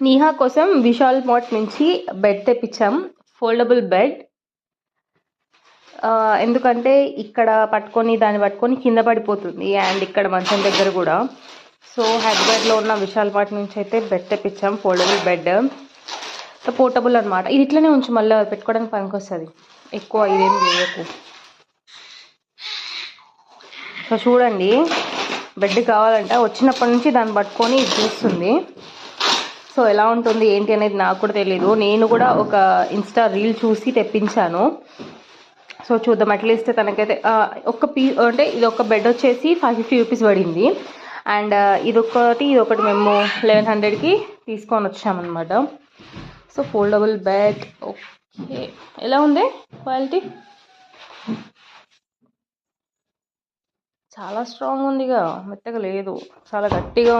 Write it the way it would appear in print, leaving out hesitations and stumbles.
నీహా కోసం విశాల్ మార్ట్ నుంచి bed తెప్పించాం, foldable bed. ఎందుకంటే ఇక్కడ దాన్ని పట్టుకొని కింద పడిపోతుంది, అండ్ ఇక్కడ మంచం దగ్గర కూడా. సో హైదరాబాద్లో ఉన్న విశాల్ మార్ట్ నుంచి అయితే బెడ్ తెప్పించాం, ఫోల్డబుల్ బెడ్. పోర్టబుల్ అనమాట. ఇది ఇట్లనే ఉంచి మళ్ళీ పెట్టుకోవడానికి పనికి వస్తుంది, ఎక్కువ ఇదేం చేయకు. సో చూడండి, బెడ్ కావాలంట. వచ్చినప్పటి నుంచి దాన్ని పట్టుకొని ఇది చూస్తుంది. సో ఎలా ఉంటుంది ఏంటి అనేది నాకు కూడా తెలీదు. నేను కూడా ఒక ఇన్స్టా రీల్ చూసి తెప్పించాను. సో చూద్దాం, అట్లీస్ట్ తనకైతే ఒక అంటే ఇది ఒక బెడ్ వచ్చేసి 550 రూపీస్ పడింది. అండ్ ఇదొకటి మేము 1100కి తీసుకొని వచ్చామన్నమాట. So foldable bed. ఓకే, ఎలా ఉంది క్వాలిటీ? చాలా స్ట్రాంగ్ ఉందిగా, మెత్తగా లేదు, చాలా గట్టిగా